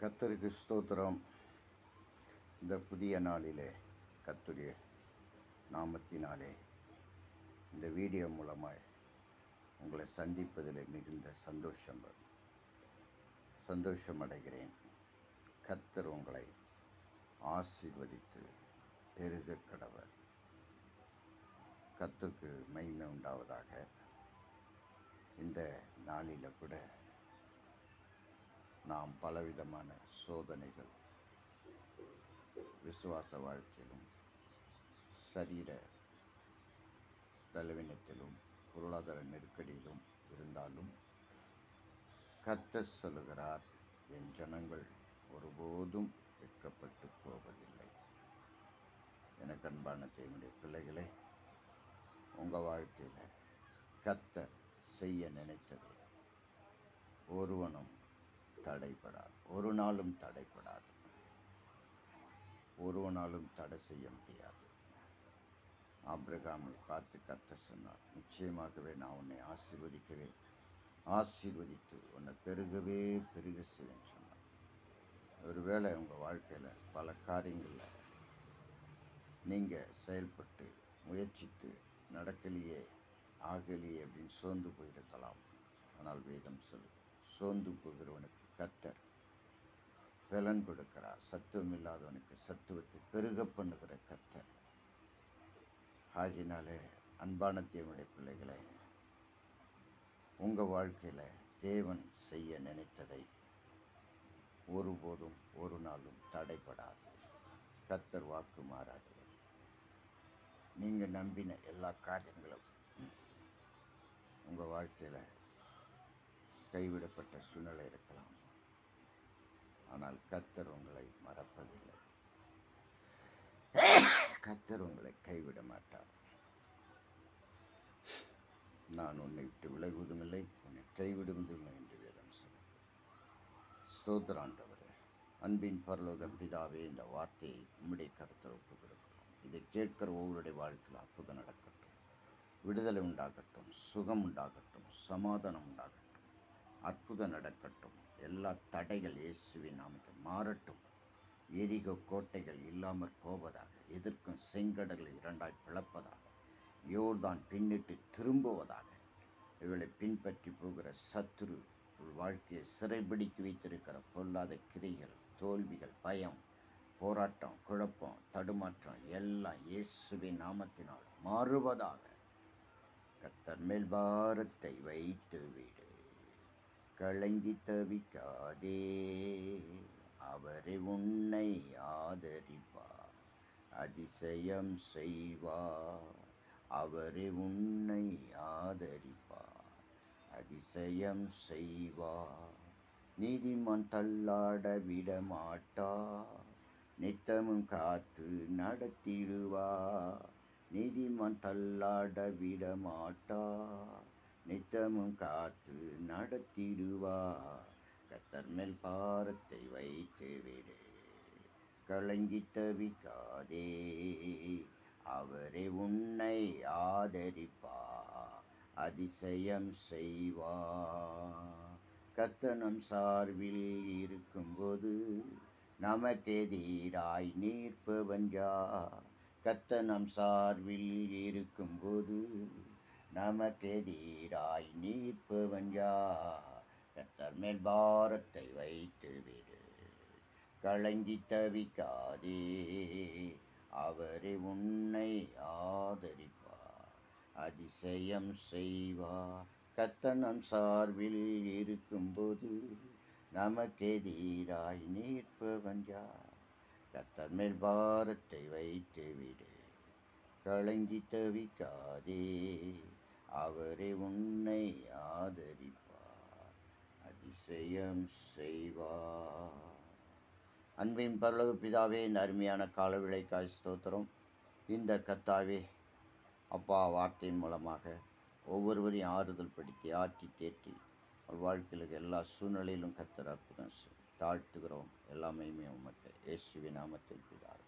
கர்த்தருக்கு ஸ்தோத்திரம். இந்த புதிய நாளிலே கர்த்தருடைய நாமத்தினாலே இந்த வீடியோ மூலமாய் உங்களை சந்திப்பதில் மிகுந்த சந்தோஷம் அடைகிறேன். கர்த்தர் உங்களை ஆசீர்வதித்து பெருக கடவர். கர்த்தருக்கு மகிமை உண்டாவதாக. இந்த நாளில் கூட நாம் பலவிதமான சோதனைகள், விசுவாச வாழ்க்கையிலும் சரீர பலவீனத்திலும் பொருளாதார நெருக்கடியிலும் இருந்தாலும் கர்த்தர் சொல்லுகிறார், என் ஜனங்கள் ஒருபோதும் வெட்கப்பட்டு போவதில்லை. எனக்கு அன்பான தேவனுடைய பிள்ளைகளே, உங்கள் வாழ்க்கையில் கர்த்தர் செய்ய நினைத்தது ஒருவனும் தடைப்படாது, ஒரு நாளும் தடைப்படாது, ஒருவனாலும் தடை செய்ய முடியாது. ஆபிரகாமை பார்த்து கர்த்தர் சொன்னார், நிச்சயமாகவே நான் உன்னை ஆசீர்வதித்து உன்னை பெருக செய்வேன்னு சொன்னார். ஒருவேளை உங்கள் வாழ்க்கையில் பல காரியங்களில் நீங்கள் செயல்பட்டு முயற்சித்து நடக்கலையே ஆகலையே அப்படின்னு சோர்ந்து போயிருக்கலாம். ஆனால் வேதம் சொல்லுது, சோர்ந்து போகிறவனுக்கு கர்த்தர் பலன் கொடுக்கிறார். சத்துவம் இல்லாதவனுக்கு சத்துவத்தை பெருக பண்ணுகிற கர்த்தர். ஆகினாலே அன்பான தேவனுடைய பிள்ளைகளை, உங்கள் வாழ்க்கையில் தேவன் செய்ய நினைத்ததை ஒருபோதும் ஒரு நாளும் தடைப்படாது. கர்த்தர் வாக்கு மாறாதவர். நீங்கள் நம்பின எல்லா காரியங்களும் உங்கள் வாழ்க்கையில் கைவிடப்பட்ட சூழ்நிலை இருக்கலாம். ஆனால் கர்த்தர் உங்களை மறப்பதில்லை. கர்த்தர் உங்களை கைவிட மாட்டார். நான் உன்னை விட்டு விலகுவதும் இல்லை, உன்னை கைவிடுவதும் இல்லை என்று வேதம் சொல்லும். ஸ்தோத்திர ஆண்டவரே, அன்பின் பரலோக பிதாவே, இந்த வார்த்தையை உம்முடைய கருத்தில் ஒப்புக் கொடுக்கிறோம். இதை கேட்கிற ஒவ்வொருடைய வாழ்க்கையில் அற்புதம் நடக்கட்டும், விடுதலை உண்டாகட்டும், சுகம் உண்டாகட்டும், சமாதானம் உண்டாகட்டும், அற்புதம் நடக்கட்டும். எல்லா தடைகள் இயேசுவின் நாமத்தில் மாறட்டும். எரிகோ கோட்டைகள் இல்லாமற் போவதாக, எதிர்க்கும் செங்கடல்கள் இரண்டாய் பிளப்பதாக, யோர்தான் பின்னிட்டு திரும்புவதாக. இவளை பின்பற்றி போகிற சத்துரு வாழ்க்கையை சிறைபிடித்து வைத்திருக்கிற பொல்லாத கிரைகள், தோல்விகள், பயம், போராட்டம், குழப்பம், தடுமாற்றம் எல்லாம் இயேசுவின் நாமத்தினால் மாறுவதாக. கர்த்தர் மேல் பாரத்தை வைத்து விடு, கலங்கி தவிக்காதே, அவரே உன்னை ஆதரிப்பார், அதிசயம் செய்வார். அவரே உன்னை ஆதரிப்பார், அதிசயம் செய்வார். நீதிமான் தள்ளாட விடமாட்டார், நித்தமும் காத்து நடத்திடுவார். நீதிமான் தள்ளாட விடமாட்டார், நித்தமும் காத்து நடத்திடுவார். கர்த்தர் மேல் பாரத்தை வைத்து விடு, கலங்கி தவிக்காதே, அவரே உன்னை ஆதரிப்பார், அதிசயம் செய்வார். கர்த்தர் நம் சார்பில் இருக்கும்போது நமக்கெதிராய் நிற்பவன் யார்? கர்த்தர் நம் சார்பில் இருக்கும்போது நமக்கெதிராய் நிற்பவன் யார்? கர்த்தர் மேல் பாரத்தை வைத்து விடு, கலங்கி தவிக்காதே, அவரே உன்னை ஆதரிப்பார், அதிசயம் செய்வார். கர்த்தர் நம் சார்பில் இருக்கும்போது நமக்கெதிராய் நிற்பவன் யார்? கர்த்தர் மேல் பாரத்தை வைத்து விடு, கலங்கி தவிக்காதே, அவரே உன்னை ஆதரிப்பார், அதிசயம் செய்வார். அன்பின் பரலோக பிதாவே, இந்த அருமையான காலவிளைக்காய் ஸ்தோத்திரம். இந்த கர்த்தாவே அப்பா, வார்த்தையின் மூலமாக ஒவ்வொருவரையும் ஆறுதல் படுத்தி ஆற்றி தேற்றி வாழ்க்கையில் எல்லா சூழ்நிலையிலும் கர்த்தர் அற்புதம் தாழ்த்துகிறோம். எல்லாமே உமக்கு இயேசுவின் நாமத்தில் பிதாவே.